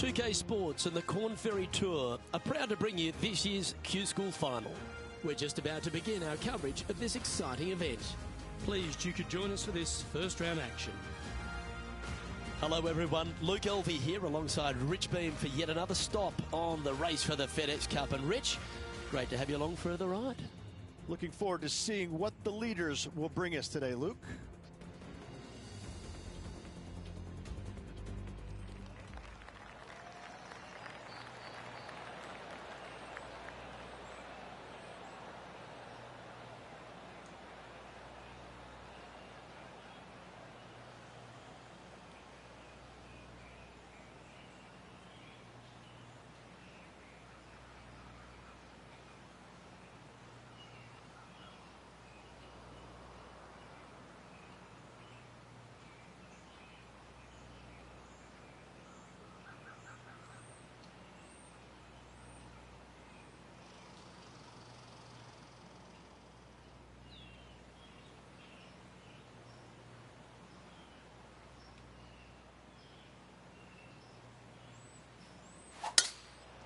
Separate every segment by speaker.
Speaker 1: 2K Sports and the Corn Ferry Tour are proud to bring you this year's Q School Final. We're just about to begin our coverage of this exciting event. Pleased you could join us for this first round action. Hello everyone, Luke Elvey here alongside Rich Beam for yet another stop on the race for the FedEx Cup. And Rich, great to have you along for the ride.
Speaker 2: Looking forward to seeing what the leaders will bring us today, Luke.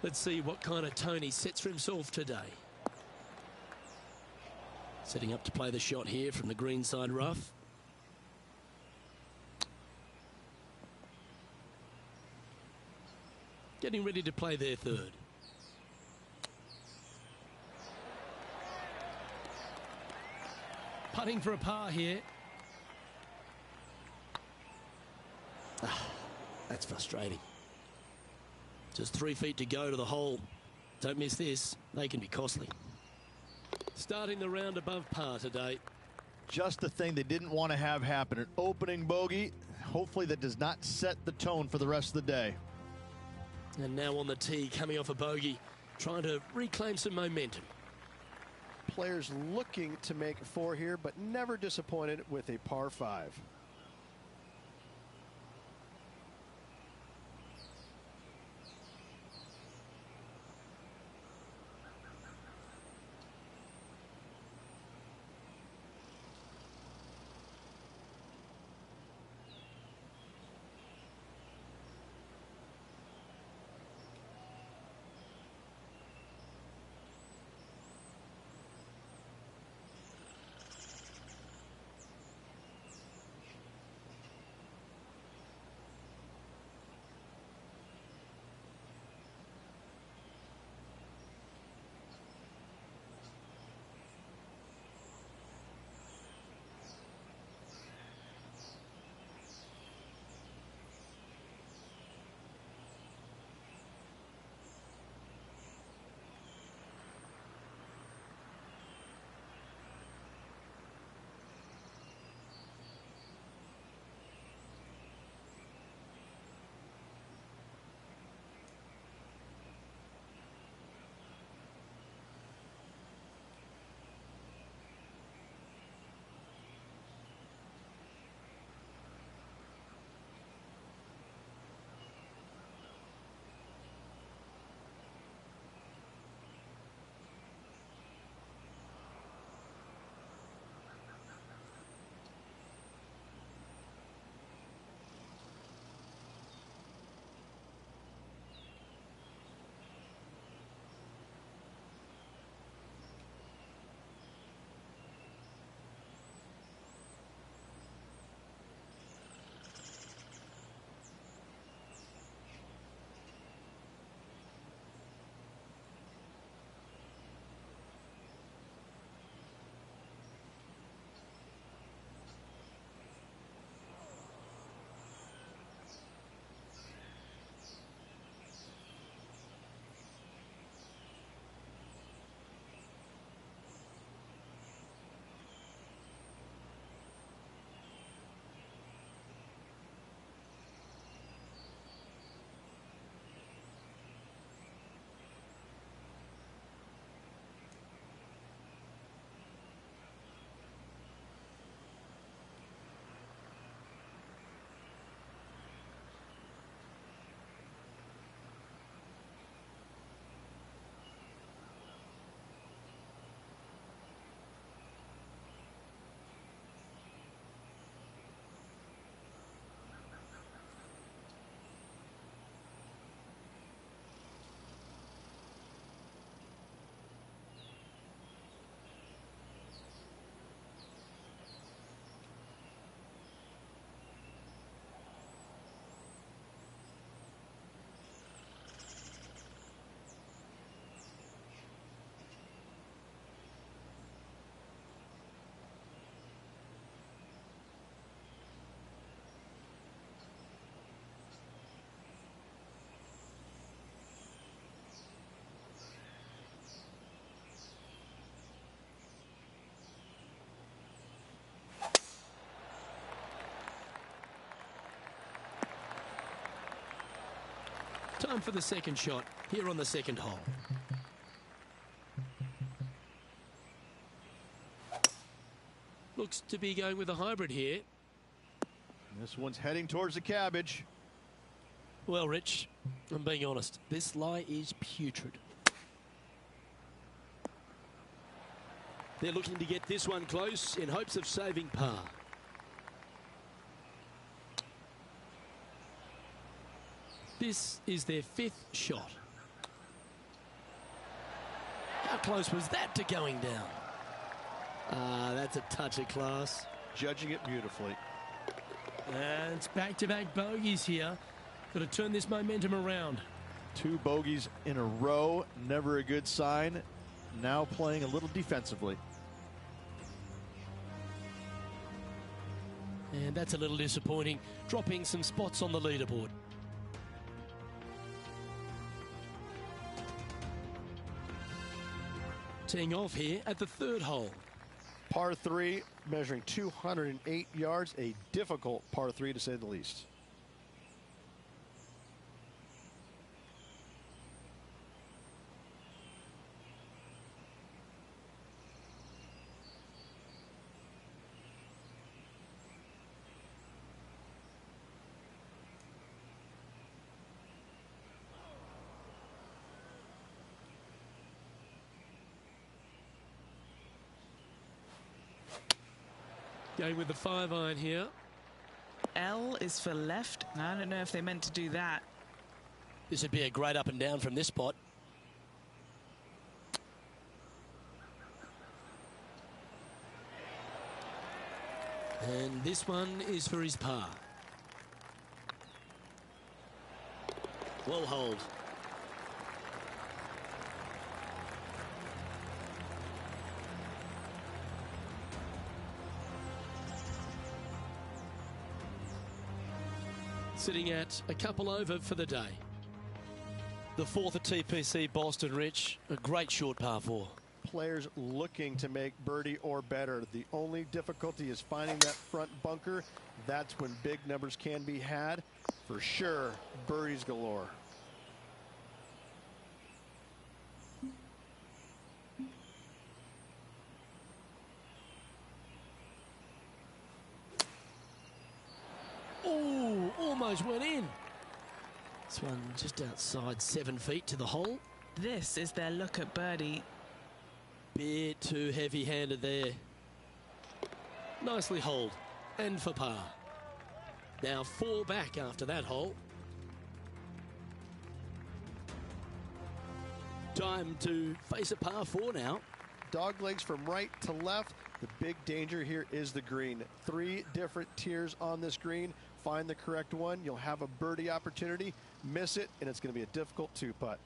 Speaker 1: Let's see what kind of tone he sets for himself today. Setting up to play the shot here from the green side rough. Getting ready to play their third. Putting for a par here. That's frustrating. Just 3 feet to go to the hole. Don't miss this. They can be costly. Starting the round above par today.
Speaker 2: Just the thing they didn't want to have happen. An opening bogey. Hopefully that does not set the tone for the rest of the day.
Speaker 1: And now on the tee, coming off a bogey, trying to reclaim some momentum.
Speaker 3: Players looking to make 4 here, but never disappointed with a par 5.
Speaker 1: Time for the second shot here on the second hole. Looks to be going with a hybrid here.
Speaker 2: This one's heading towards the cabbage.
Speaker 1: Well, Rich, I'm being honest. This lie is putrid. They're looking to get this one close in hopes of saving par. This is their fifth shot. How close was that to going down? That's a touch of class.
Speaker 3: Judging it beautifully.
Speaker 1: And it's back-to-back bogeys here. Got to turn this momentum around.
Speaker 2: 2 bogeys in a row, never a good sign. Now playing a little defensively.
Speaker 1: And that's a little disappointing, dropping some spots on the leaderboard. Teeing off here at the third hole.
Speaker 3: Par 3, measuring 208 yards, a difficult par 3 to say the least.
Speaker 1: Going with the 5-iron here.
Speaker 4: L is for left. I don't know if they meant to do that.
Speaker 1: This would be a great up and down from this spot. And this one is for his par. Well holed. Sitting at a couple over for the day. The fourth at TPC Boston, Rich. A great short par 4.
Speaker 3: Players looking to make birdie or better. The only difficulty is finding that front bunker. That's when big numbers can be had. For sure, birdies galore.
Speaker 1: Oh, almost went in. This one just outside 7 feet to the hole.
Speaker 4: This is their look at birdie.
Speaker 1: Bit too heavy-handed there. Nicely holed and for par. Now 4 back after that hole. Time to face a par 4 now.
Speaker 3: Dog legs from right to left. The big danger here is the green. 3 different tiers on this green. Find the correct one. You'll have a birdie opportunity. Miss it, and it's going to be a difficult 2-putt.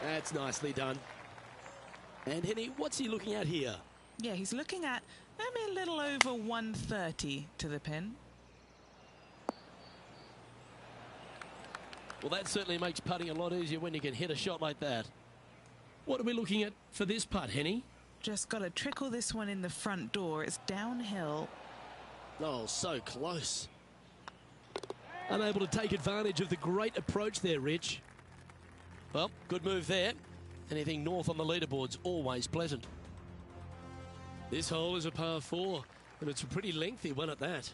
Speaker 1: That's nicely done. And Henny, what's he looking at here?
Speaker 4: Yeah, he's looking at maybe a little over 130 to the pin.
Speaker 1: Well, that certainly makes putting a lot easier when you can hit a shot like that. What are we looking at for this putt, Henny?
Speaker 4: Just got to trickle this one in the front door. It's downhill.
Speaker 1: Oh, so close. Unable to take advantage of the great approach there, Rich. Well, good move there. Anything north on the leaderboard's always pleasant. This hole is a par 4, and it's a pretty lengthy one at that.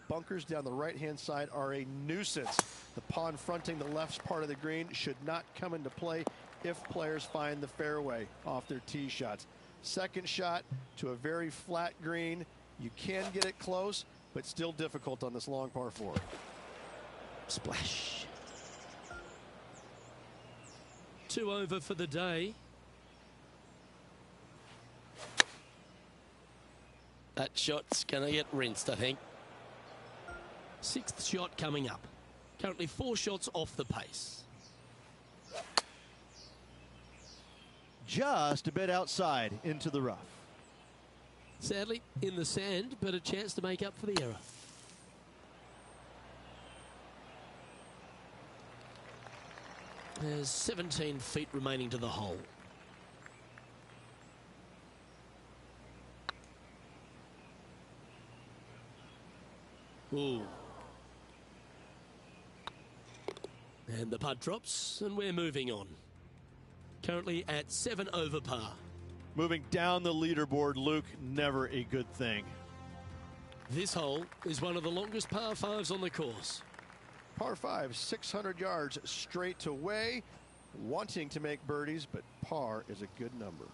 Speaker 3: Bunkers down the right-hand side are a nuisance. The pond fronting the left part of the green should not come into play if players find the fairway off their tee shots. Second shot to a very flat green. You can get it close, but still difficult on this long par 4.
Speaker 1: Splash. 2 over for the day. That shot's going to get rinsed, I think. 6th shot coming up. Currently 4 shots off the pace.
Speaker 2: Just a bit outside into the rough.
Speaker 1: Sadly, in the sand, but a chance to make up for the error. There's 17 feet remaining to the hole. Ooh. And the putt drops, and we're moving on. Currently at 7 over par.
Speaker 2: Moving down the leaderboard, Luke, never a good thing.
Speaker 1: This hole is one of the longest par 5s on the course.
Speaker 3: Par 5, 600 yards straight away. Wanting to make birdies, but par is a good number.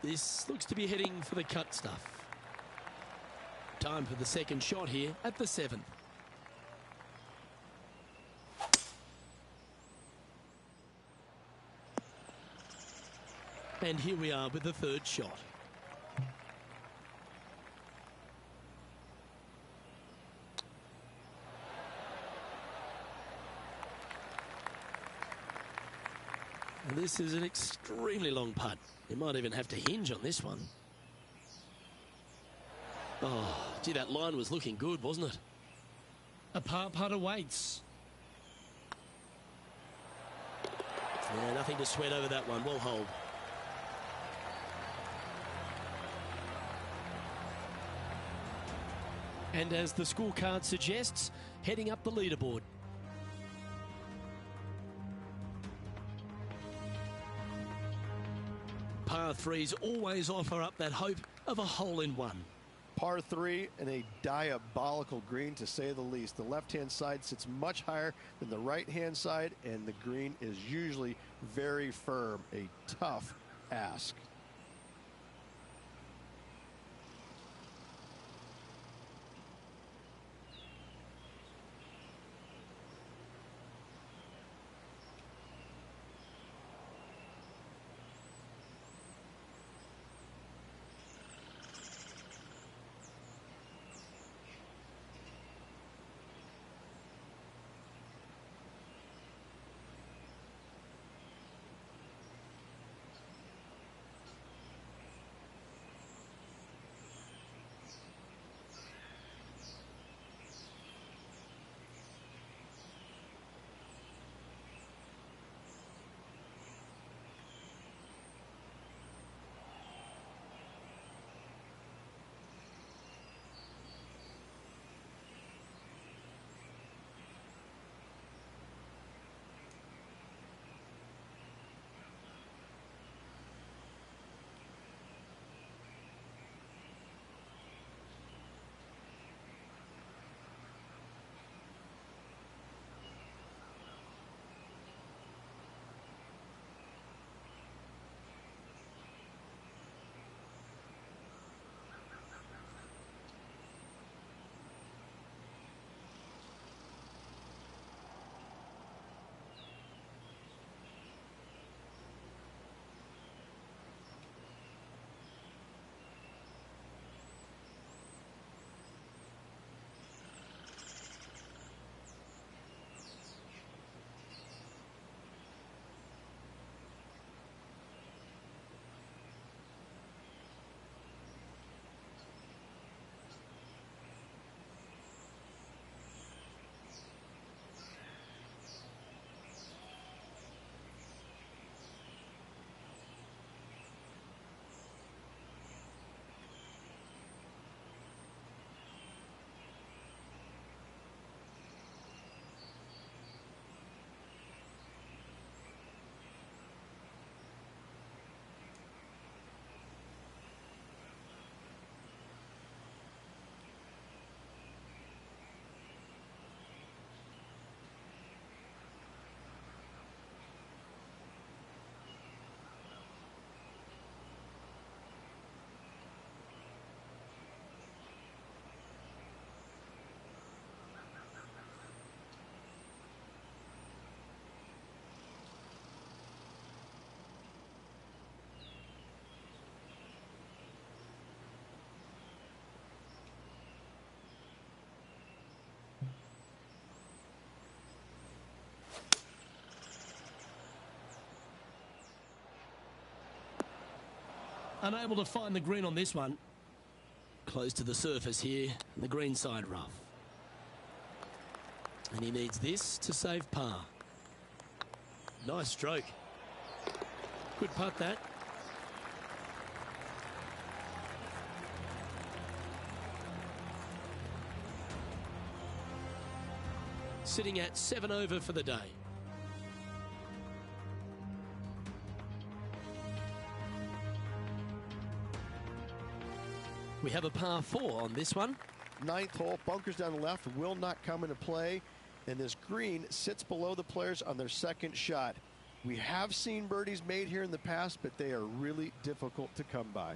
Speaker 1: This looks to be heading for the cut stuff. Time for the second shot here at the 7th. And here we are with the 3rd shot. this is an extremely long putt. You might even have to hinge on this one. Oh, gee, that line was looking good, wasn't it?
Speaker 5: A par putt awaits.
Speaker 1: Yeah, nothing to sweat over that one. Well hold.
Speaker 5: And as the scorecard suggests, heading up the leaderboard.
Speaker 1: Par threes always offer up that hope of a hole-in-one.
Speaker 3: Par 3 and a diabolical green, to say the least. The left-hand side sits much higher than the right-hand side, and the green is usually very firm. A tough ask.
Speaker 5: Unable to find the green on this one.
Speaker 1: Close to the surface here, the green side rough. And he needs this to save par. Nice stroke.
Speaker 5: Good putt that.
Speaker 1: Sitting at 7 over for the day. We have a par 4 on this one.
Speaker 3: Ninth hole, bunkers down the left will not come into play, and this green sits below the players on their second shot. We have seen birdies made here in the past, but they are really difficult to come by.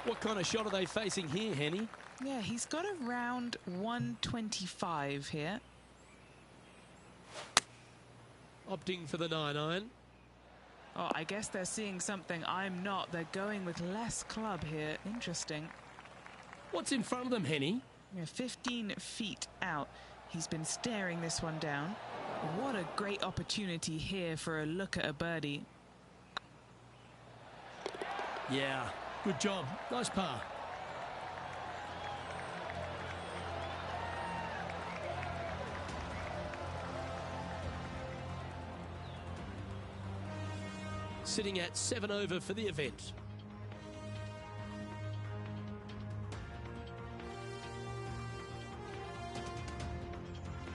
Speaker 5: What kind of shot are they facing here, Henny?
Speaker 4: Yeah, he's got around 125 here.
Speaker 5: Opting for the 9-iron.
Speaker 4: Oh, I guess they're seeing something I'm not. They're going with less club here. Interesting.
Speaker 5: What's in front of them, Henny?
Speaker 4: Yeah, 15 feet out. He's been staring this one down. What a great opportunity here for a look at a birdie.
Speaker 5: Yeah, good job. Nice par. Sitting at 7 over for the event.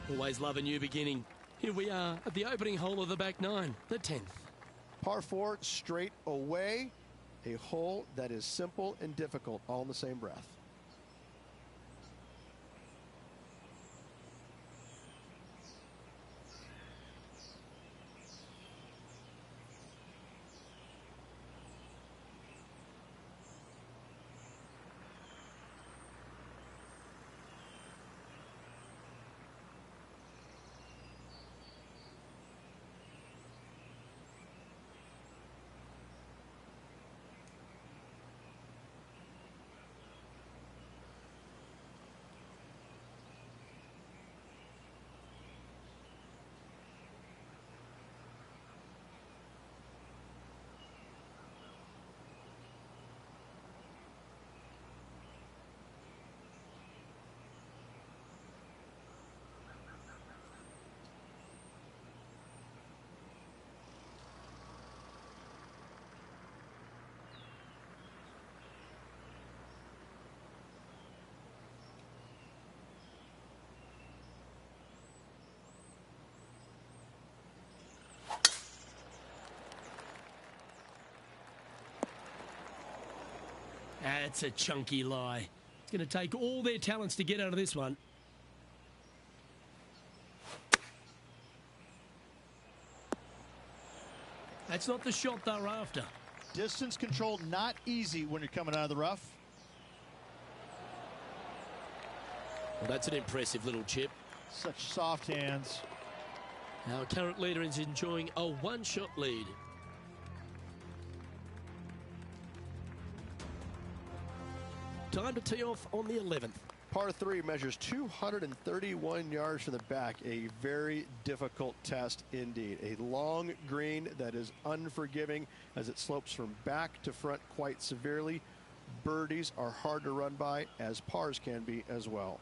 Speaker 5: Always love a new beginning. Here we are at the opening hole of the back nine, the 10th.
Speaker 3: Par 4 straight away. A hole that is simple and difficult all in the same breath.
Speaker 5: That's a chunky lie. It's going to take all their talents to get out of this one. That's not the shot they're after.
Speaker 2: Distance control not easy when you're coming out of the rough.
Speaker 1: Well, that's an impressive little chip.
Speaker 2: Such soft hands.
Speaker 1: Our current leader is enjoying a one-shot lead. Time to tee off on the 11th.
Speaker 3: Par 3 measures 231 yards from the back. A very difficult test indeed. A long green that is unforgiving as it slopes from back to front quite severely. Birdies are hard to run by, as pars can be as well.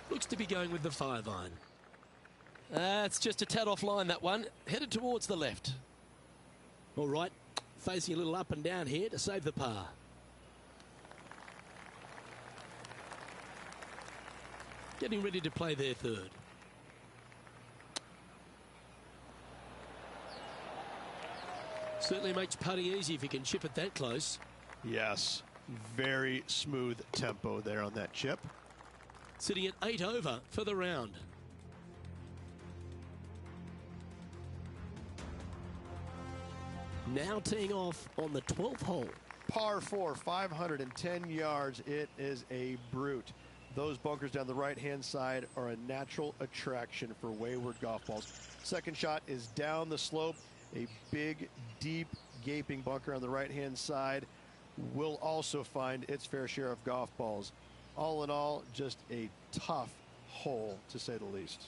Speaker 1: Looks to be going with the 5-iron. It's just a tad offline, that one. Headed towards the left. All right, facing a little up and down here to save the par. Getting ready to play their third. Certainly makes putting easy if you can chip it that close.
Speaker 3: Yes, very smooth tempo there on that chip.
Speaker 1: Sitting at 8 over for the round. Now teeing off on the 12th hole.
Speaker 3: Par 4, 510 yards. It is a brute. Those bunkers down the right-hand side are a natural attraction for wayward golf balls. Second shot is down the slope. A big, deep, gaping bunker on the right-hand side will also find its fair share of golf balls. All in all, just a tough hole, to say the least.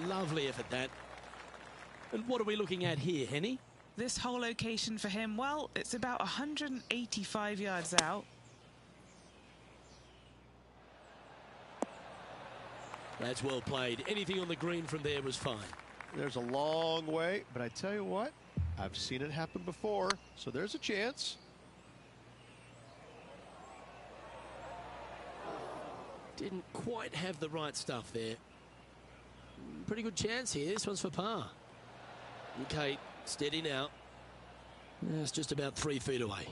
Speaker 5: Lovely effort, that. And what are we looking at here, Henny?
Speaker 4: This whole location for him, well, it's about 185 yards out.
Speaker 5: That's well played. Anything on the green from there was fine.
Speaker 3: There's a long way, but I tell you what, I've seen it happen before, so there's a chance.
Speaker 5: Didn't quite have the right stuff there. Pretty good chance here. This one's for par. Okay, steady now. It's just about 3 feet away.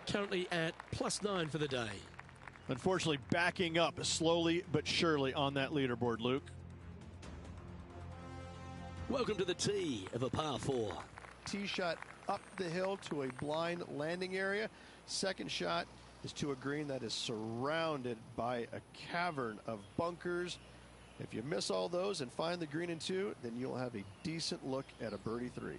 Speaker 5: Currently at +9 for the day.
Speaker 2: Unfortunately, backing up slowly but surely on that leaderboard, Luke.
Speaker 5: Welcome to the tee of a par 4.
Speaker 3: Tee shot up the hill to a blind landing area. Second shot is to a green that is surrounded by a cavern of bunkers. If you miss all those and find the green in 2, then you'll have a decent look at a birdie 3.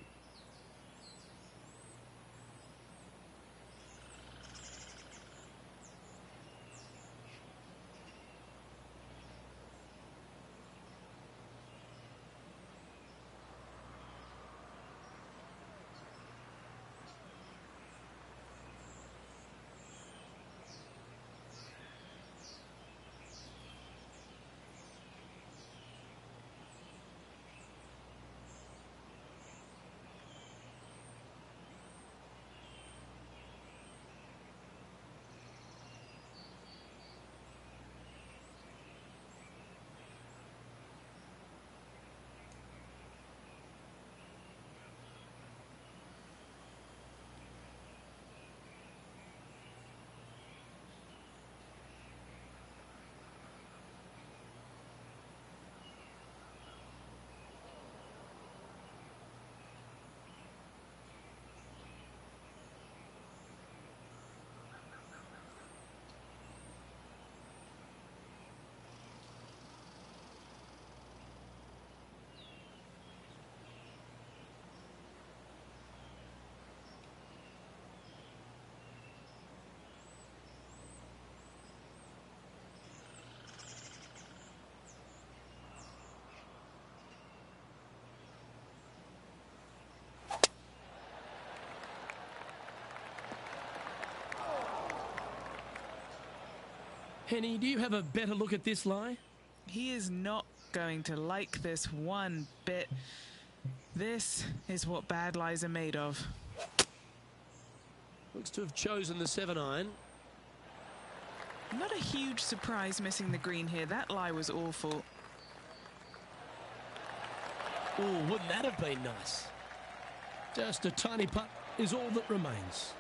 Speaker 5: Henny, do you have a better look at this lie?
Speaker 4: He is not going to like this one bit. This is what bad lies are made of.
Speaker 5: Looks to have chosen the 7-iron.
Speaker 4: Not a huge surprise missing the green here. That lie was awful.
Speaker 5: Oh, wouldn't that have been nice? Just a tiny putt is all that remains.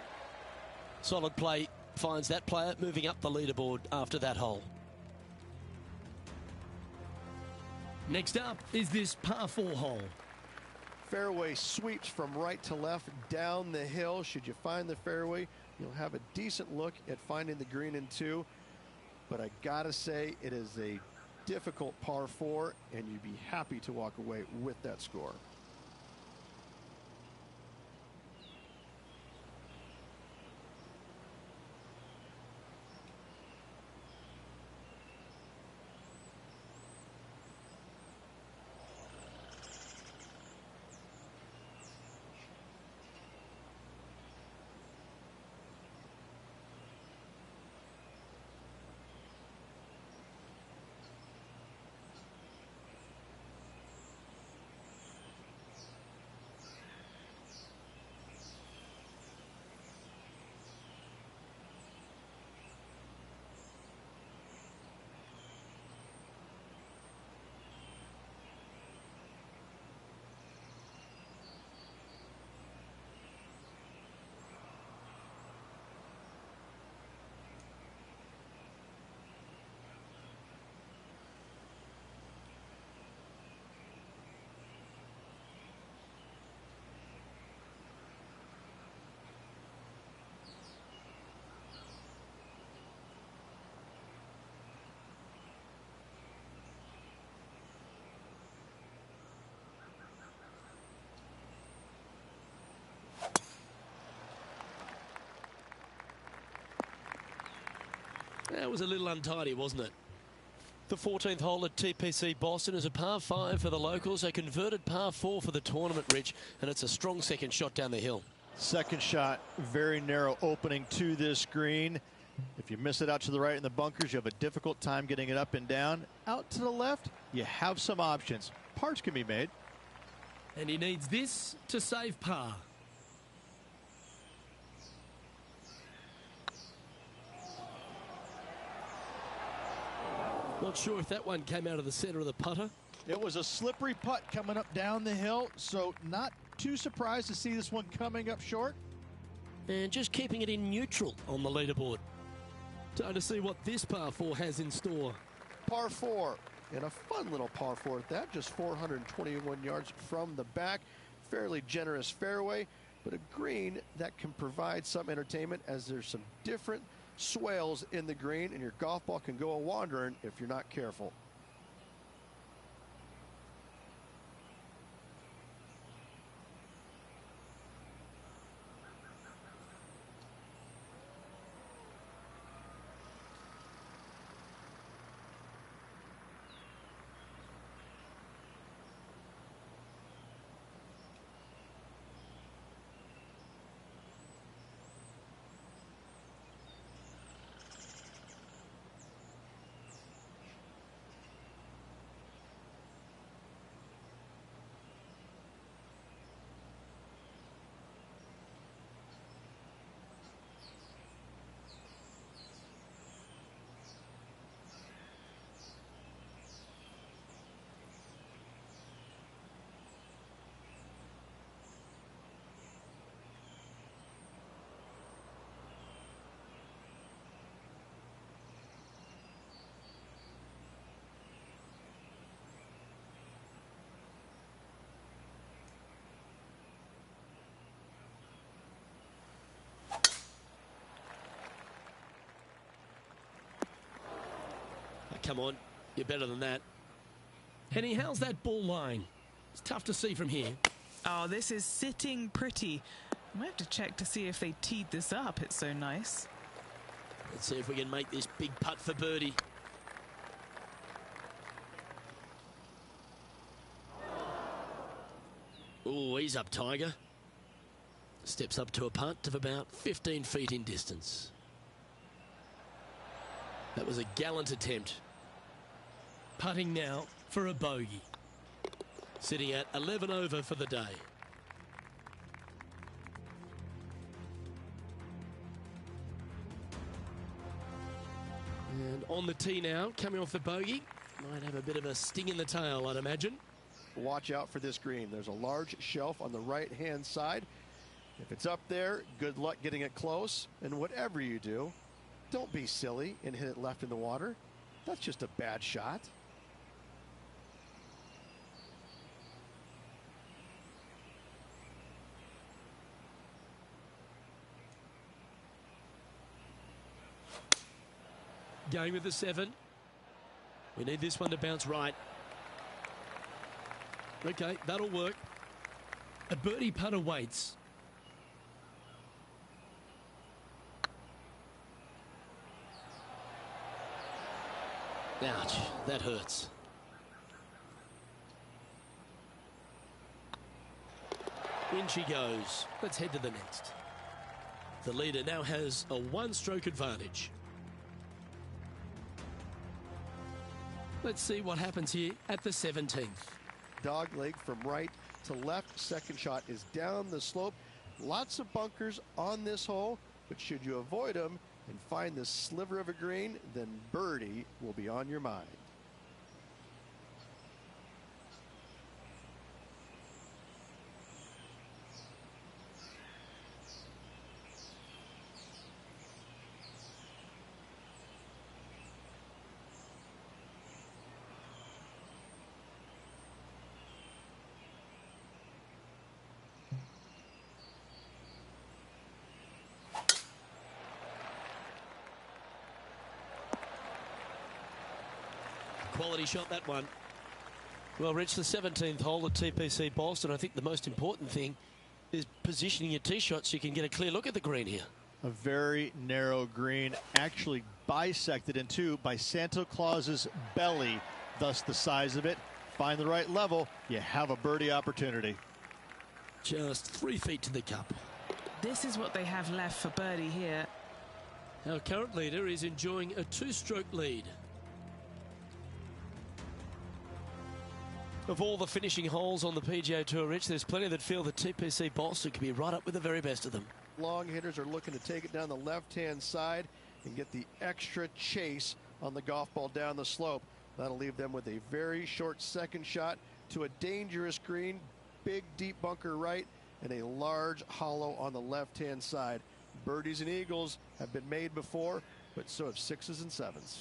Speaker 5: Solid play finds that player moving up the leaderboard after that hole. Next up is this par 4 hole.
Speaker 3: Fairway sweeps from right to left down the hill. Should you find the fairway, you'll have a decent look at finding the green in 2. But I gotta say, it is a difficult par 4, and you'd be happy to walk away with that score.
Speaker 5: That was a little untidy, wasn't it? The 14th hole at TPC Boston is a par 5 for the locals, a converted par 4 for the tournament, Rich, and it's a strong second shot down the hill.
Speaker 2: Second shot, very narrow opening to this green. If you miss it out to the right in the bunkers, you have a difficult time getting it up and down. Out to the left, you have some options. Pars can be made.
Speaker 5: And he needs this to save par. Not sure if that one came out of the center of the putter.
Speaker 2: It was a slippery putt coming up down the hill, so not too surprised to see this one coming up short.
Speaker 5: And just keeping it in neutral on the leaderboard. Time to see what this par 4 has in store.
Speaker 3: Par 4, and a fun little par 4 at that, just 421 yards from the back. Fairly generous fairway, but a green that can provide some entertainment as there's some different swales in the green, and your golf ball can go a-wandering if you're not careful.
Speaker 5: Come on, you're better than that. Henny, how's that ball line? It's tough to see from here.
Speaker 4: Oh, this is sitting pretty. I might have to check to see if they teed this up. It's so nice.
Speaker 5: Let's see if we can make this big putt for birdie. Oh, he's up, Tiger. Steps up to a putt of about 15 feet in distance. That was a gallant attempt. Putting now for a bogey. Sitting at 11 over for the day. And on the tee now, coming off the bogey. Might have a bit of a sting in the tail, I'd imagine.
Speaker 3: Watch out for this green. There's a large shelf on the right-hand side. If it's up there, good luck getting it close. And whatever you do, don't be silly and hit it left in the water. That's just a bad shot.
Speaker 5: Going with the 7. We need this one to bounce right. Okay, that'll work. A birdie putt awaits. Ouch, that hurts. In she goes. Let's head to the next. The leader now has a one-stroke advantage. Let's see what happens here at the 17th.
Speaker 3: Dog leg from right to left. Second shot is down the slope. Lots of bunkers on this hole, but should you avoid them and find this sliver of a green, then birdie will be on your mind.
Speaker 5: Quality shot, that one. Well, Rich, the 17th hole at TPC Boston, I think the most important thing is positioning your tee shot so you can get a clear look at the green here.
Speaker 2: A very narrow green, actually bisected in two by Santa Claus's belly, thus the size of it. Find the right level, you have a birdie opportunity.
Speaker 5: Just 3 feet to the cup.
Speaker 4: This is what they have left for birdie here.
Speaker 5: Our current leader is enjoying a 2-stroke lead. Of all the finishing holes on the PGA Tour, Rich, there's plenty that feel the TPC Boston could be right up with the very best of them.
Speaker 3: Long hitters are looking to take it down the left-hand side and get the extra chase on the golf ball down the slope. That'll leave them with a very short second shot to a dangerous green, big deep bunker right, and a large hollow on the left-hand side. Birdies and eagles have been made before, but so have 6s and 7s.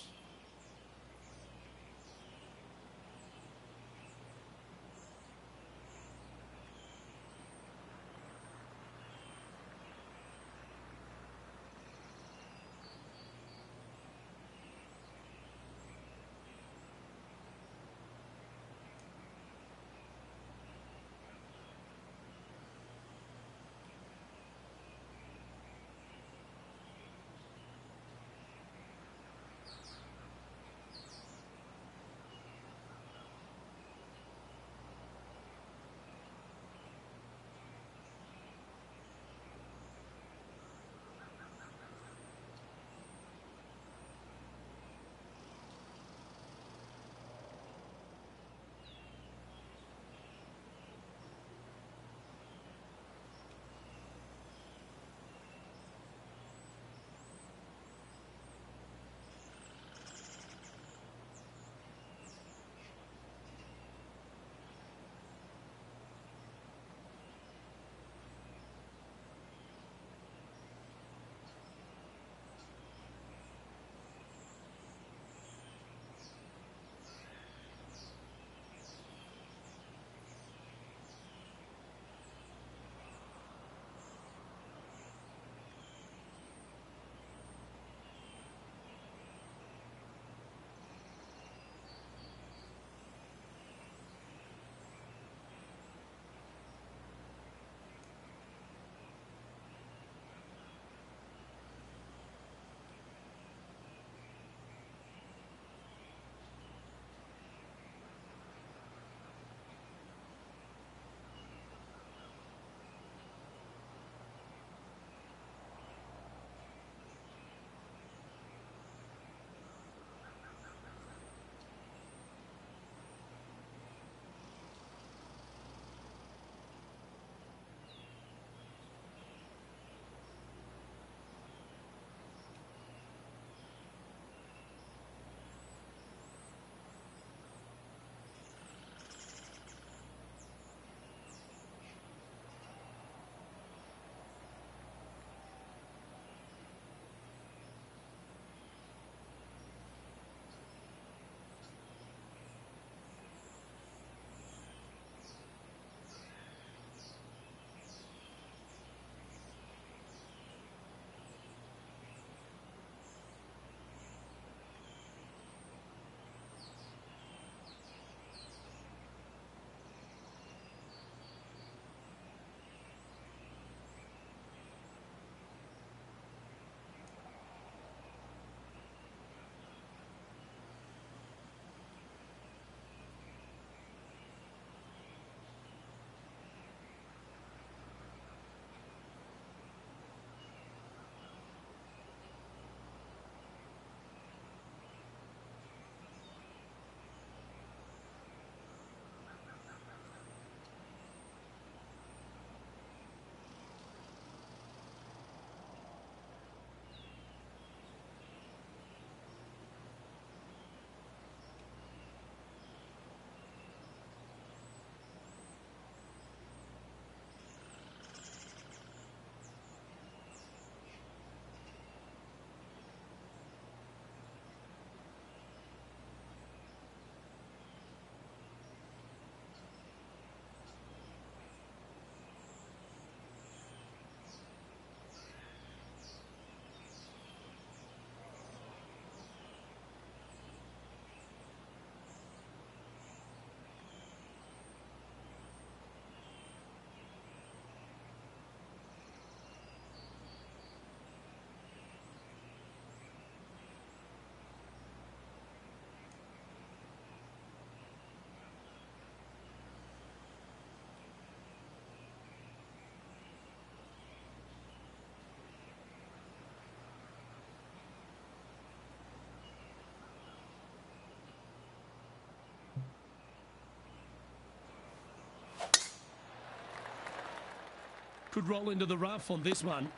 Speaker 1: Could roll into the rough on this one.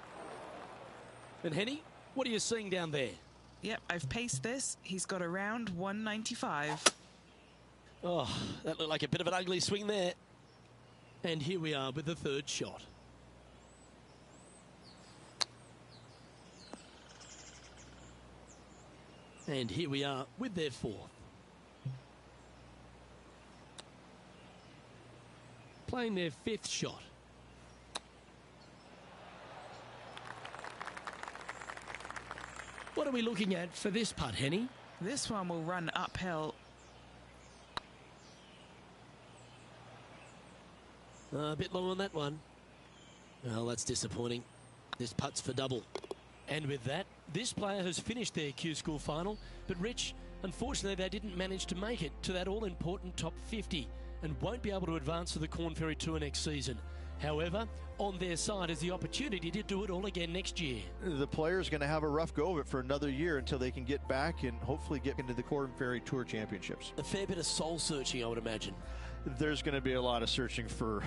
Speaker 1: And Henny, what are you seeing down there?
Speaker 4: Yep, I've paced this. He's got around 195.
Speaker 1: Oh, that looked like a bit of an ugly swing there. And here we are with the third shot. And here we are with their fourth. Playing their fifth shot. What are we looking at for this putt, Henny?
Speaker 4: This one will run uphill.
Speaker 1: A bit long on that one. Well, that's disappointing. This putt's for double. And with that, this player has finished their Q School final. But Rich, unfortunately, they didn't manage to make it to that all-important top 50 and won't be able to advance to the Corn Ferry Tour next season. However, on their side is the opportunity to do it all again next year.
Speaker 2: The player's going to have a rough go of it for another year until they can get back and hopefully get into the Corn Ferry Tour Championships.
Speaker 1: A fair bit of soul-searching, I would imagine.
Speaker 2: There's going to be a lot of searching for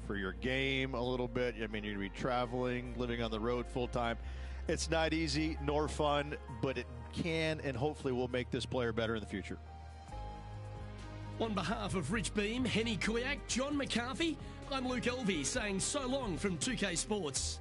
Speaker 2: your game a little bit. I mean, you're going to be traveling, living on the road full-time. It's not easy nor fun, but it can and hopefully will make this player better in the future.
Speaker 1: On behalf of Rich Beam, Henny Kuyak, John McCarthy, I'm Luke Elvey saying so long from 2K Sports.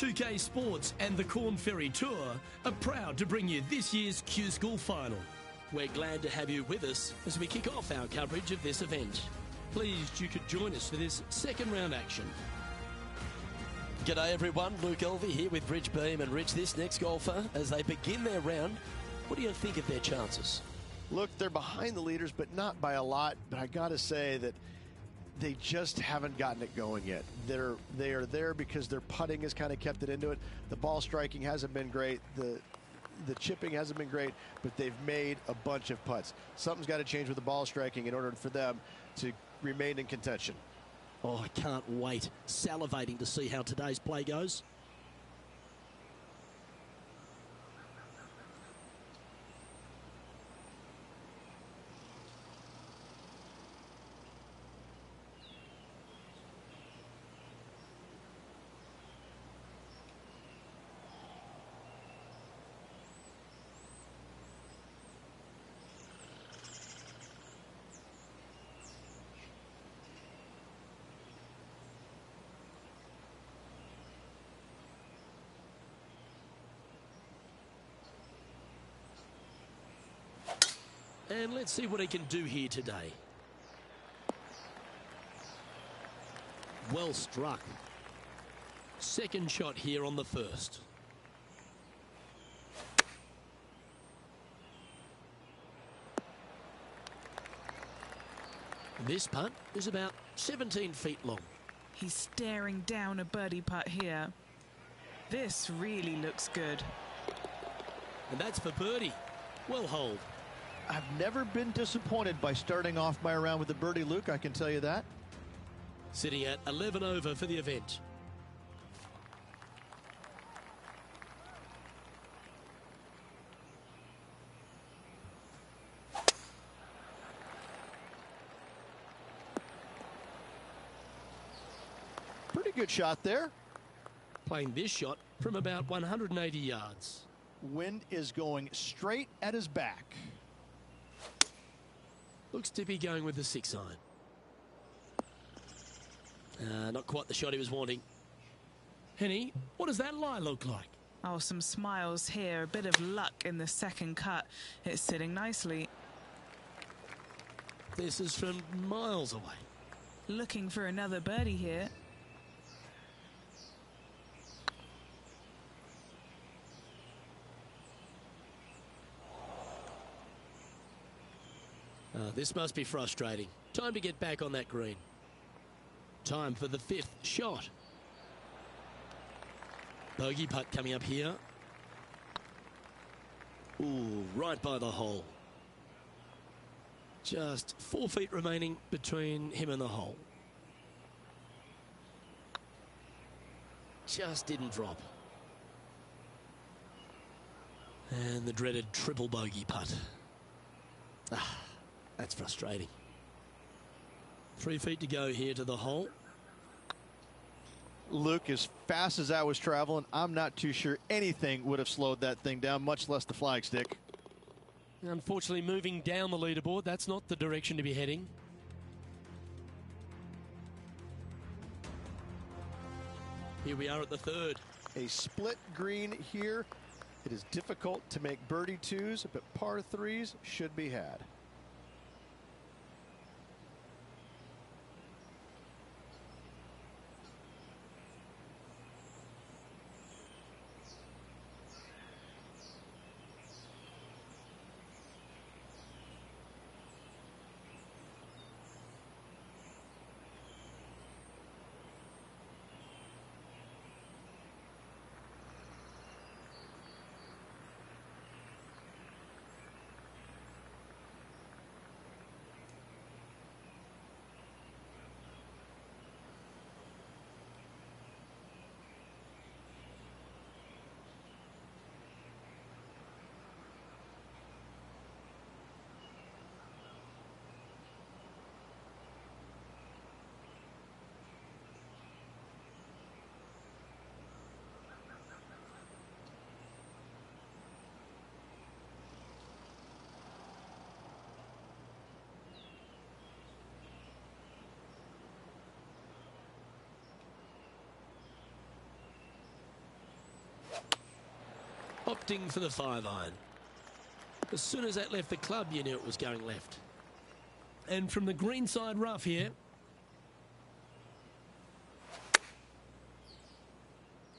Speaker 1: 2K Sports and the Corn Ferry Tour are proud to bring you this year's Q School Final. We're glad to have you with us as we kick off our coverage of this event. Pleased you could join us for this second round action. G'day everyone, Luke Elvey here with Rich Beam. And Rich, this next golfer, as they begin their round, what do you think of their chances?
Speaker 3: Look, they're behind the leaders, but not by a lot. But I got to say that they just haven't gotten it going yet. They are there because their putting has kind of kept it into it. The ball striking hasn't been great. The chipping hasn't been great, but they've made a bunch of putts. Something's got to change with the ball striking in order for them to remain in contention.
Speaker 1: Oh, I can't wait. Salivating to see how today's play goes. And let's see what he can do here today. Well struck. Second shot here on the first. This putt is about 17 feet long.
Speaker 4: He's staring down a birdie putt here. This really looks good.
Speaker 1: And that's for birdie. Well holed.
Speaker 2: I've never been disappointed by starting off my round with a birdie, Luke, I can tell you that.
Speaker 1: Sitting at 11 over for the event.
Speaker 2: Pretty good shot there.
Speaker 1: Playing this shot from about 180 yards.
Speaker 2: Wind is going straight at his back.
Speaker 1: Looks to be going with the 6-iron. Not quite the shot he was wanting. Henny, what does that lie look like?
Speaker 4: Oh, some smiles here. A bit of luck in the second cut. It's sitting nicely.
Speaker 1: This is from miles away.
Speaker 4: Looking for another birdie here.
Speaker 1: This must be frustrating. Time to get back on that green. Time for the fifth shot. Bogey putt coming up here. Ooh, right by the hole. Just 4 feet remaining between him and the hole. Just didn't drop. And the dreaded triple bogey putt. That's frustrating. 3 feet to go here to the hole.
Speaker 2: Luke, as fast as I was traveling, I'm not too sure anything would have slowed that thing down, much less the flagstick.
Speaker 1: Unfortunately, moving down the leaderboard, that's not the direction to be heading. Here we are at the third.
Speaker 3: A split green here. It is difficult to make birdie twos, but par threes should be had.
Speaker 5: opting for the 5-iron. As soon as that left the club, you knew it was going left. And from the greenside rough here,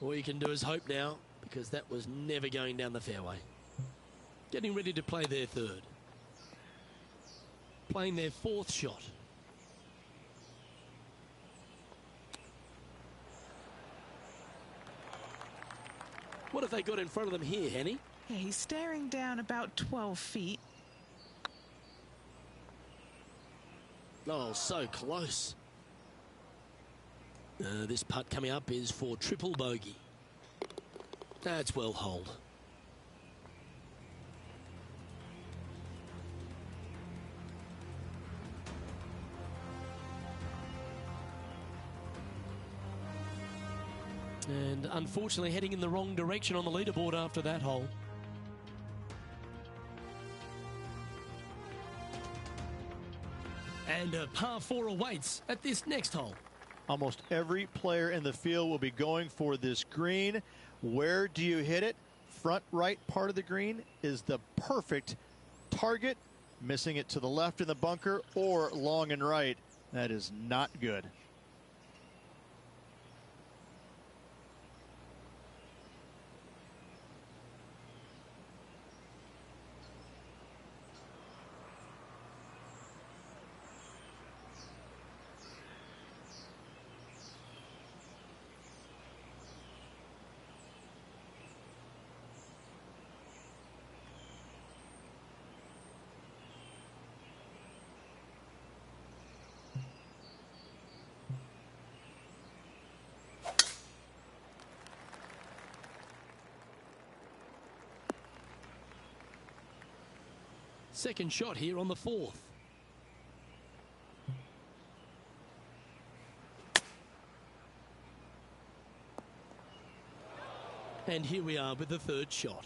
Speaker 5: all you can do is hope now, because that was never going down the fairway. Getting ready to play their third. Playing their fourth shot. What have they got in front of them here, Henny?
Speaker 4: Yeah, he's staring down about 12 feet.
Speaker 5: Oh, so close. This putt coming up is for triple bogey. That's well holed. And unfortunately heading in the wrong direction on the leaderboard after that hole. And a par 4 awaits at this next hole.
Speaker 2: Almost every player in the field will be going for this green. Where do you hit it? Front right part of the green is the perfect target. Missing it to the left in the bunker or long and right. That is not good.
Speaker 5: Second shot here on the fourth. And here we are with the third shot.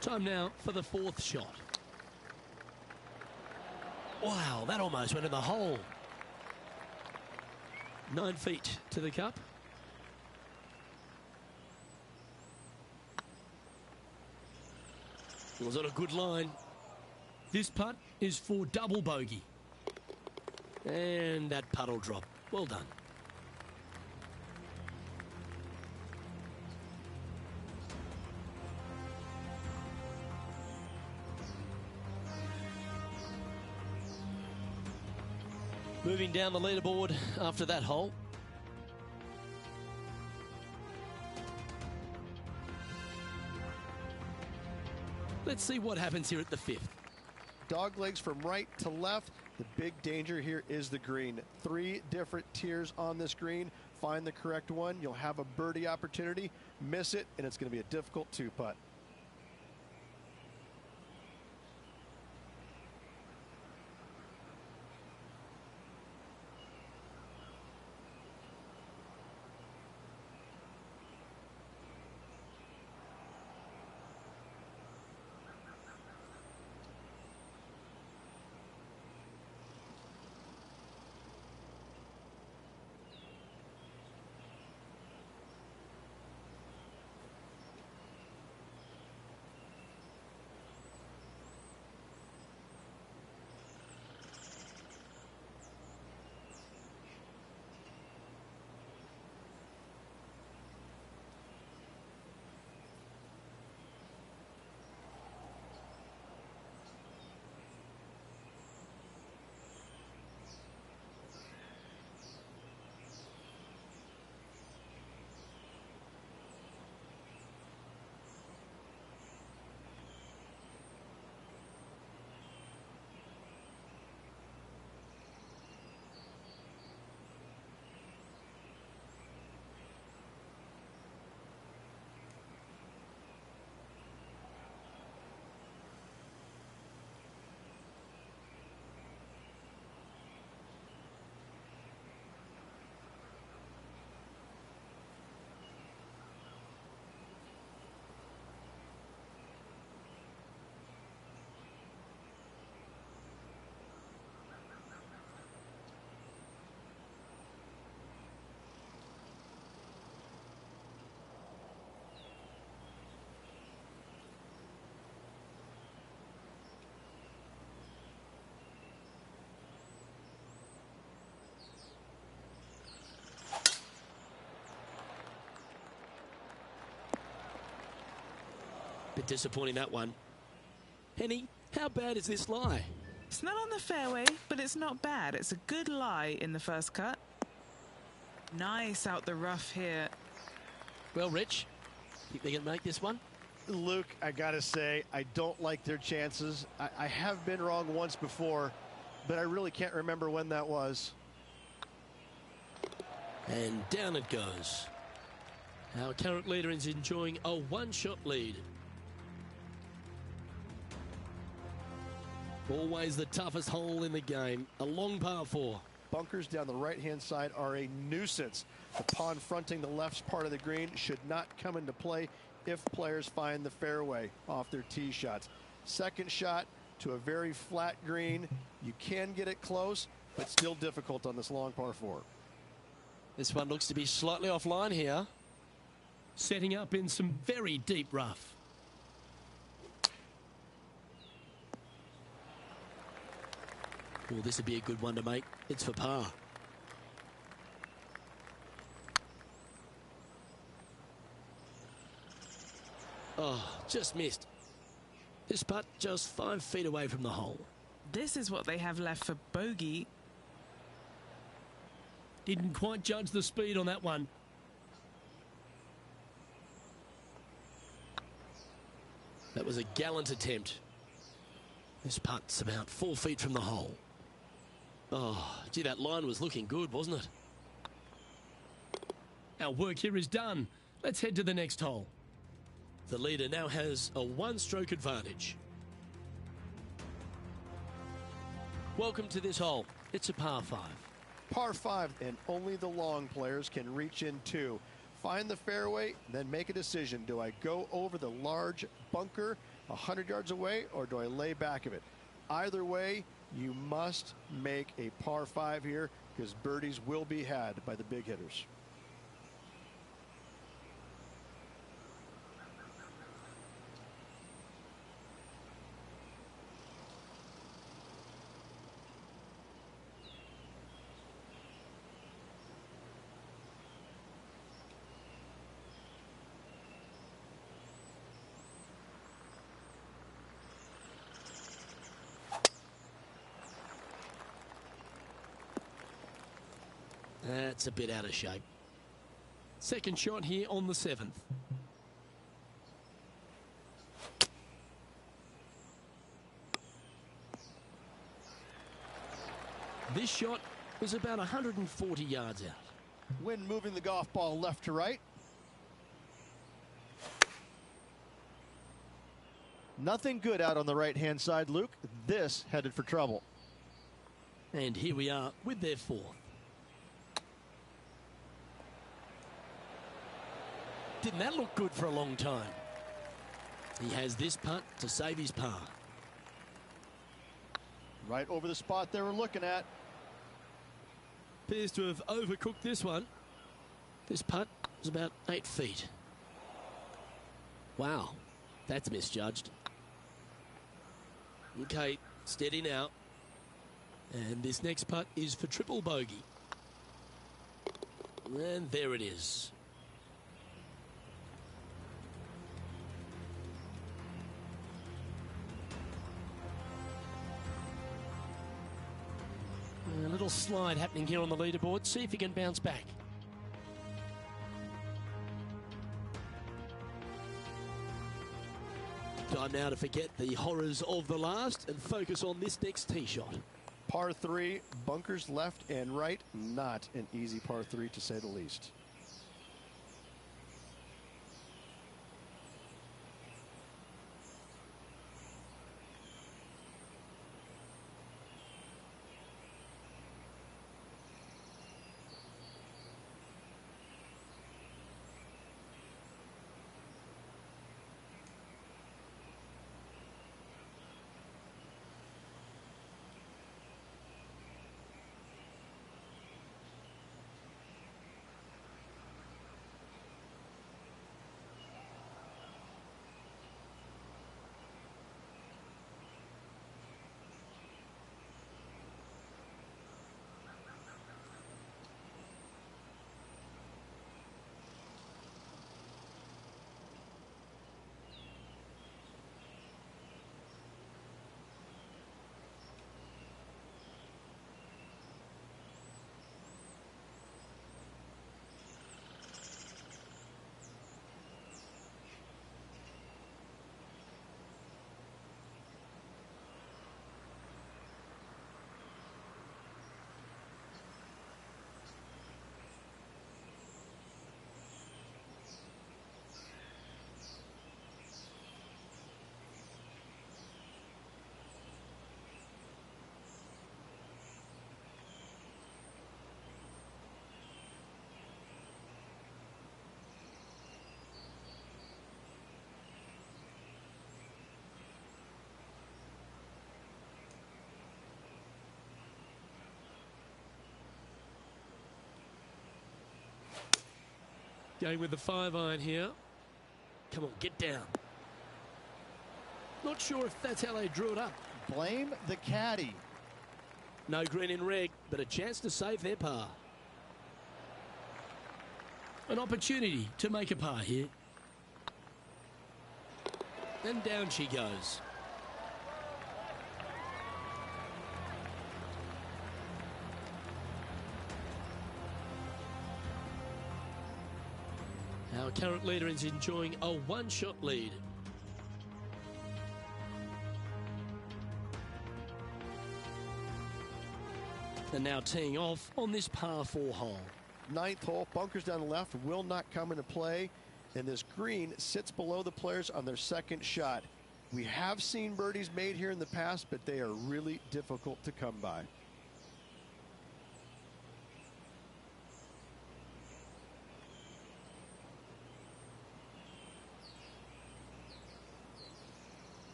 Speaker 5: Time now for the fourth shot. Wow, that almost went in the hole. 9 feet to the cup. It was on a good line. This putt is for double bogey. And that putt will drop. Well done. Moving down the leaderboard after that hole. Let's see what happens here at the fifth.
Speaker 3: Dog legs from right to left. The big danger here is the green. 3 different tiers on this green. Find the correct one. You'll have a birdie opportunity. Miss it, and it's going to be a difficult 2-putt.
Speaker 5: bit disappointing, that one. Henny, how bad is this lie?
Speaker 4: It's not on the fairway, but it's not bad. It's a good lie in the first cut. Nice out the rough here.
Speaker 5: Well, Rich, think they can make this one?
Speaker 3: Luke, I gotta say, I don't like their chances. I have been wrong once before, but I really can't remember when that was.
Speaker 5: And down it goes. Our current leader is enjoying a one-shot lead. Always the toughest hole in the game, a long par 4.
Speaker 3: Bunkers down the right-hand side are a nuisance. The pond fronting the left part of the green should not come into play if players find the fairway off their tee shots. Second shot to a very flat green. You can get it close, but still difficult on this long par 4.
Speaker 5: This one looks to be slightly offline here.
Speaker 1: Setting up in some very deep rough.
Speaker 5: Well, this would be a good one to make. It's for par. Oh, just missed. This putt just 5 feet away from the hole.
Speaker 4: This is what they have left for bogey.
Speaker 1: Didn't quite judge the speed on that one.
Speaker 5: That was a gallant attempt. This putt's about 4 feet from the hole. Oh, gee, that line was looking good, wasn't it?
Speaker 1: Our work here is done. Let's head to the next hole.
Speaker 5: The leader now has a one-stroke advantage. Welcome to this hole. It's a par 5.
Speaker 3: Par 5, and only the long players can reach in two. Find the fairway, then make a decision. Do I go over the large bunker 100 yards away, or do I lay back of it? Either way, you must make a par 5 here, because birdies will be had by the big hitters.
Speaker 5: That's a bit out of shape.
Speaker 1: Second shot here on the 7th.
Speaker 5: This shot was about 140 yards out.
Speaker 3: Wind moving the golf ball left to right. Nothing good out on the right-hand side, Luke. This headed for trouble.
Speaker 5: And here we are with their 4th. Didn't that look good for a long time? He has this putt to save his par.
Speaker 3: Right over the spot they were looking at.
Speaker 5: Appears to have overcooked this one. This putt was about 8 feet. Wow, that's misjudged. Okay, steady now. And this next putt is for triple bogey. And there it is. A little slide happening here on the leaderboard. See if he can bounce back. Time now to forget the horrors of the last and focus on this next tee shot.
Speaker 3: Par 3, bunkers left and right. Not an easy par 3, to say the least.
Speaker 5: Going with the 5-iron here. Come on, get down. Not sure if that's how they drew it up.
Speaker 2: Blame the caddy.
Speaker 5: No green in reg, but a chance to save their par. An opportunity to make a par here. And down she goes. Our current leader is enjoying a one-shot lead. And now teeing off on this par 4 hole.
Speaker 3: 9th hole, bunkers down the left will not come into play, and this green sits below the players on their second shot. We have seen birdies made here in the past, but they are really difficult to come by.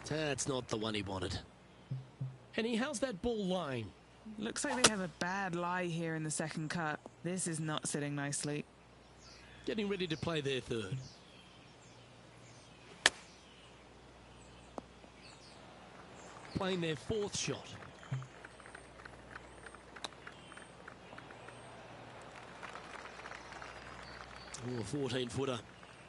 Speaker 5: That's not the one he wanted. And how's that ball lying?
Speaker 4: Looks like they have a bad lie here in the second cut. This is not sitting nicely.
Speaker 5: Getting ready to play their third. Playing their 4th shot. Oh, a 14-footer.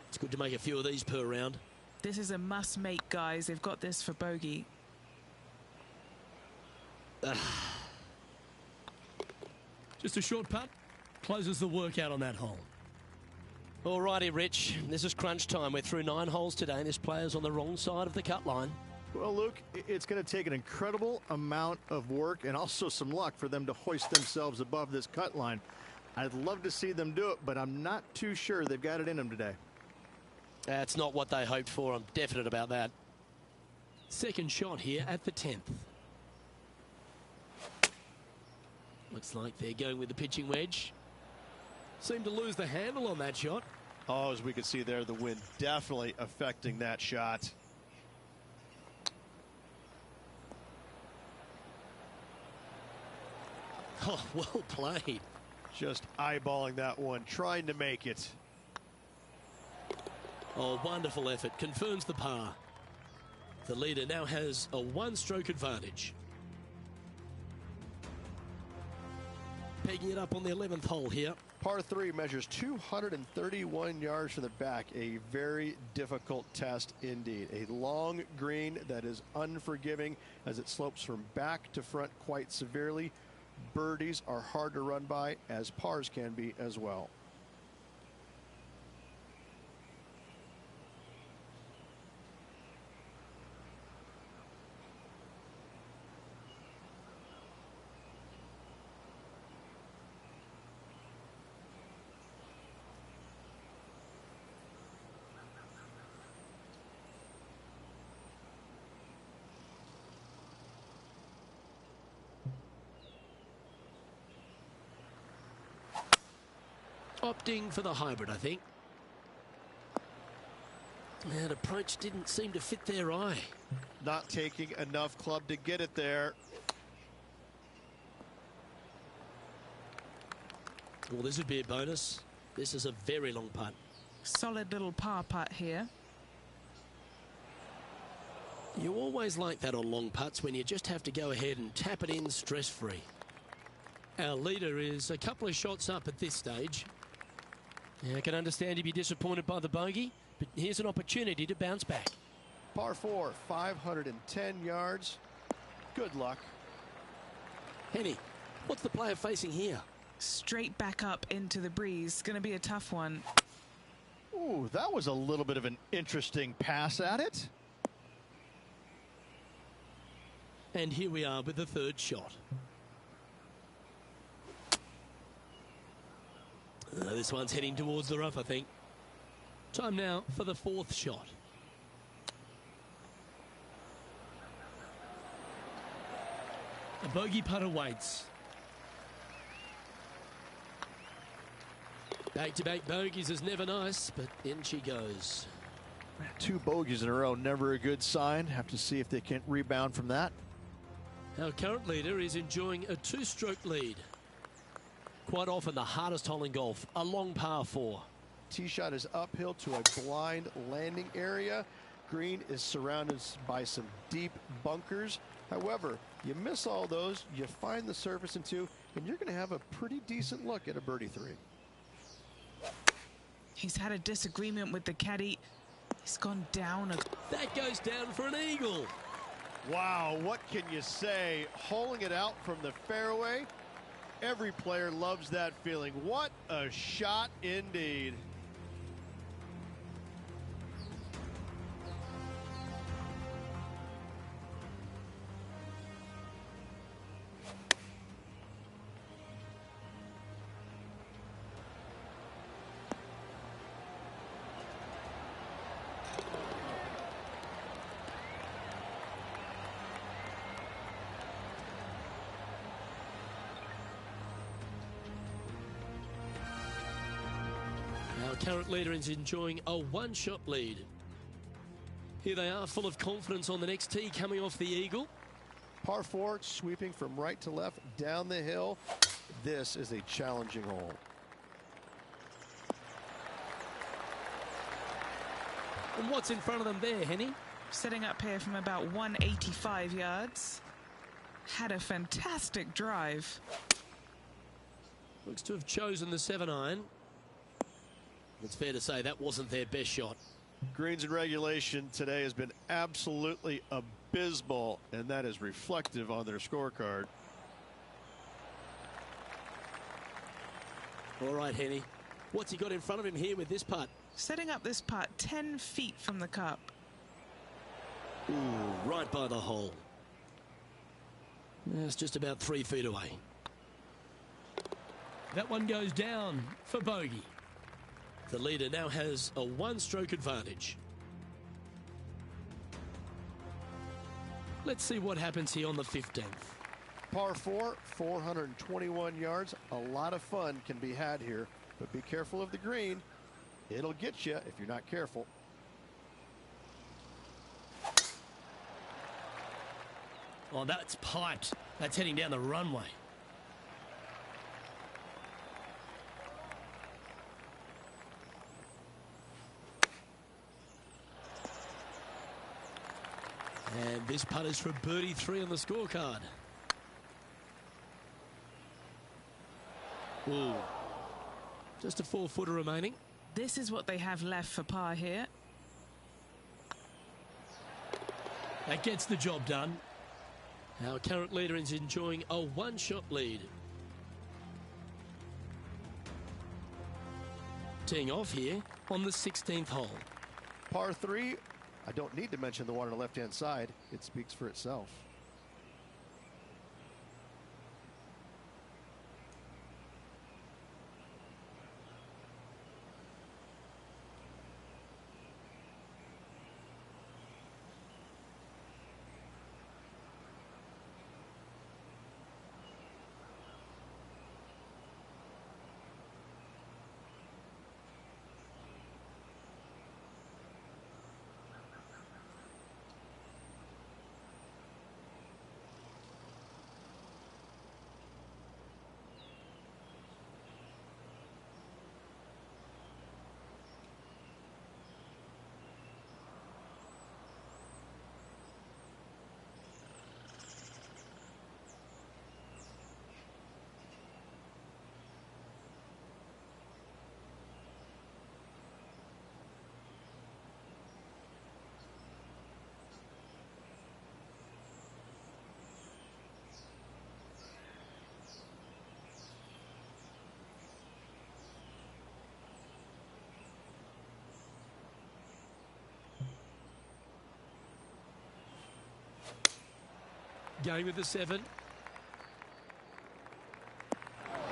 Speaker 5: It's good to make a few of these per round.
Speaker 4: This is a must-make, guys. They've got this for bogey.
Speaker 5: Just a short putt. Closes the workout on that hole. Alrighty, Rich. This is crunch time. We're through 9 holes today, and this player's on the wrong side of the cut line.
Speaker 2: Well, Luke, it's going to take an incredible amount of work and also some luck for them to hoist themselves above this cut line. I'd love to see them do it, but I'm not too sure they've got it in them today.
Speaker 5: That's not what they hoped for. I'm definite about that. Second shot here at the 10th. Looks like they're going with the pitching wedge. Seemed to lose the handle on that shot.
Speaker 3: Oh, as we can see there, the wind definitely affecting that shot.
Speaker 5: Oh, well played.
Speaker 3: Just eyeballing that one, trying to make it.
Speaker 5: Oh, wonderful effort. Confirms the par. The leader now has a 1-stroke advantage. Pegging it up on the 11th hole here.
Speaker 3: Par 3 measures 231 yards from the back. A very difficult test indeed. A long green that is unforgiving as it slopes from back to front quite severely. Birdies are hard to run by, as pars can be as well.
Speaker 5: Opting for the hybrid, I think. That approach didn't seem to fit their eye.
Speaker 3: Not taking enough club to get it there.
Speaker 5: Well, this would be a bonus. This is a very long putt.
Speaker 4: Solid little par putt here.
Speaker 5: You always like that on long putts when you just have to go ahead and tap it in stress-free. Our leader is a couple of shots up at this stage. Yeah, I can understand he'd be disappointed by the bogey, but here's an opportunity to bounce back.
Speaker 3: Par 4, 510 yards. Good luck.
Speaker 1: Henny, what's the player facing here?
Speaker 4: Straight back up into the breeze. Going to be a tough one.
Speaker 2: Ooh, that was a little bit of an interesting pass at it.
Speaker 1: And here we are with the third shot. This one's heading towards the rough, I think. Time now for the fourth shot. A bogey putt awaits. Back-to-back bogeys is never nice, but in she goes.
Speaker 2: 2 bogeys in a row, never a good sign. Have to see if they can rebound from that.
Speaker 1: Our current leader is enjoying a 2-stroke lead. Quite often the hardest hole in golf, a long par 4.
Speaker 3: Tee shot is uphill to a blind landing area. Green is surrounded by some deep bunkers. However, you miss all those, you find the surface in 2, and you're going to have a pretty decent look at a birdie 3.
Speaker 4: He's had a disagreement with the caddy. He's gone down.
Speaker 1: That goes down for an eagle.
Speaker 2: Wow, what can you say? Holing it out from the fairway. Every player loves that feeling. What a shot indeed.
Speaker 1: Our current leader is enjoying a 1-shot lead. Here they are, full of confidence on the next tee, coming off the eagle.
Speaker 3: Par 4, sweeping from right to left down the hill. This is a challenging hole.
Speaker 1: And what's in front of them there, Henny?
Speaker 4: Setting up here from about 185 yards. Had a fantastic drive.
Speaker 1: Looks to have chosen the 7-iron. It's fair to say that wasn't their best shot.
Speaker 2: Greens in regulation today has been absolutely abysmal, and that is reflective on their scorecard.
Speaker 1: All right, Henny. What's he got in front of him here with this putt?
Speaker 4: Setting up this putt 10 feet from the cup.
Speaker 1: Ooh, right by the hole. It's just about 3 feet away. That one goes down for bogey. The leader now has a 1-stroke advantage. Let's see what happens here on the 15th.
Speaker 3: Par 4, 421 yards. A lot of fun can be had here, but be careful of the green. It'll get you if you're not careful.
Speaker 1: Oh, that's piped. That's heading down the runway. And this putt is for birdie 3 on the scorecard. Ooh. Just a 4-footer remaining.
Speaker 4: This is what they have left for par here.
Speaker 1: That gets the job done. Our current leader is enjoying a 1-shot lead. Teeing off here on the 16th hole.
Speaker 3: Par 3, I don't need to mention the one on the left-hand side. It speaks for itself.
Speaker 5: Going with the 7.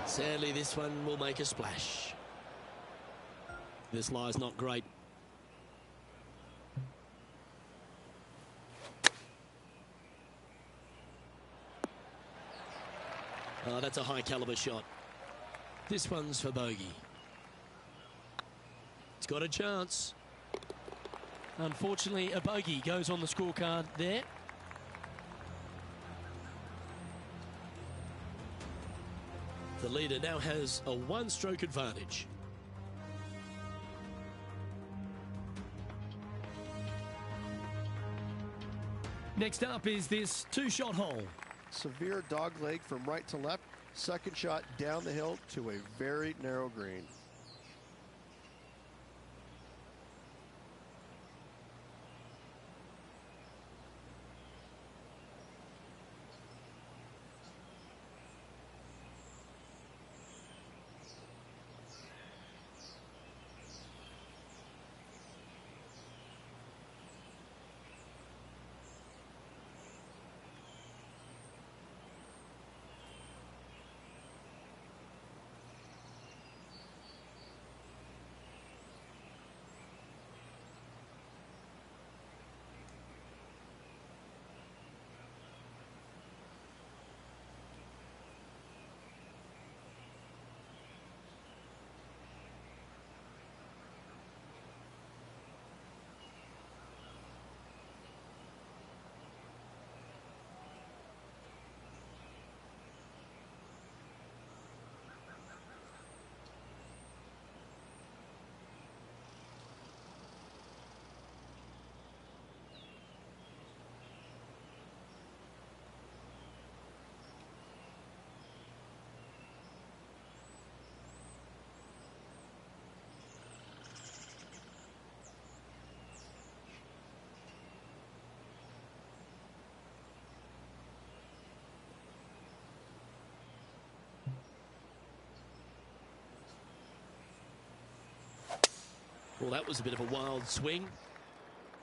Speaker 5: Sadly, this one will make a splash. This lie's not great. Oh, that's a high caliber shot. This one's for bogey. It's got a chance. Unfortunately, a bogey goes on the scorecard there. The leader now has a 1-stroke advantage. Next up is this 2-shot hole.
Speaker 3: Severe dog leg from right to left. Second shot down the hill to a very narrow green.
Speaker 5: Well, that was a bit of a wild swing.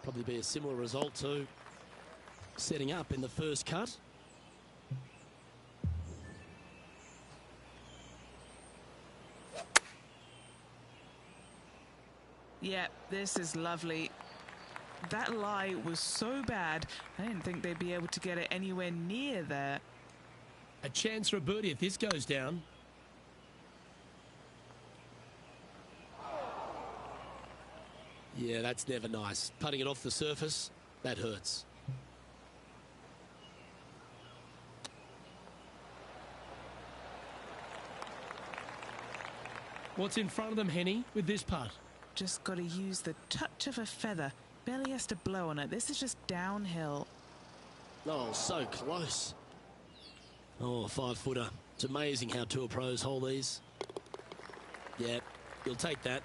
Speaker 5: Probably be a similar result to setting up in the first cut.
Speaker 4: Yeah, this is lovely. That lie was so bad, I didn't think they'd be able to get it anywhere near there.
Speaker 5: A chance for a birdie if this goes down. Yeah, that's never nice. Putting it off the surface, that hurts. What's in front of them, Henny, with this putt?
Speaker 4: Just got to use the touch of a feather. Barely has to blow on it. This is just downhill.
Speaker 5: Oh, so close. Oh, 5-footer. It's amazing how tour pros hold these. Yeah, you'll take that.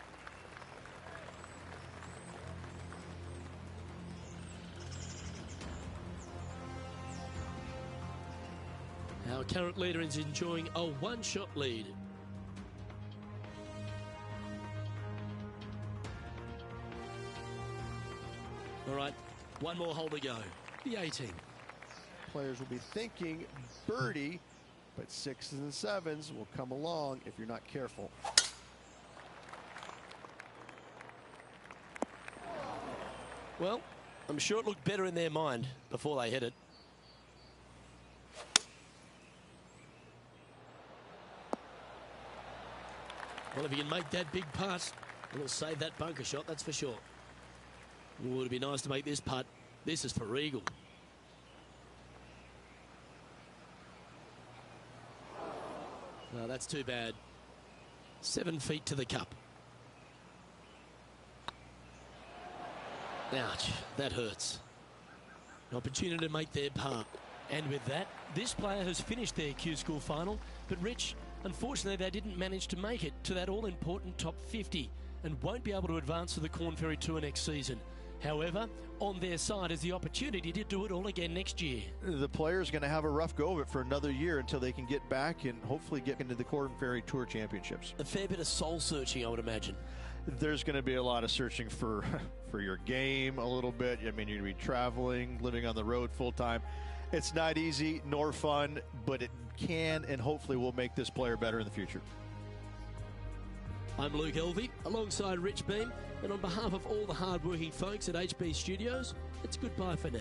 Speaker 5: Our current leader is enjoying a 1-shot lead. All right, one more hole to go. The 18.
Speaker 3: Players will be thinking birdie, but 6s and 7s will come along if you're not careful.
Speaker 5: Well, I'm sure it looked better in their mind before they hit it. Well, if you can make that big putt, it'll save that bunker shot, that's for sure. Ooh, it'd be nice to make this putt. This is for eagle. No, that's too bad. 7 feet to the cup. Ouch, that hurts. An opportunity to make their par. And with that, this player has finished their Q School final. But Rich, unfortunately, they didn't manage to make it to that all-important top 50 and won't be able to advance to the Corn Ferry Tour next season. However, on their side is the opportunity to do it all again next year.
Speaker 2: The player's going to have a rough go of it for another year until they can get back and hopefully get into the Corn Ferry Tour Championships.
Speaker 5: A fair bit of soul searching, I would imagine.
Speaker 2: There's going to be a lot of searching for your game a little bit. I mean, you're going to be traveling, living on the road full time. It's not easy nor fun, but it can and hopefully will make this player better in the future.
Speaker 1: I'm Luke Elvey, alongside Rich Beam, and on behalf of all the hard-working folks at HB Studios, it's goodbye for now.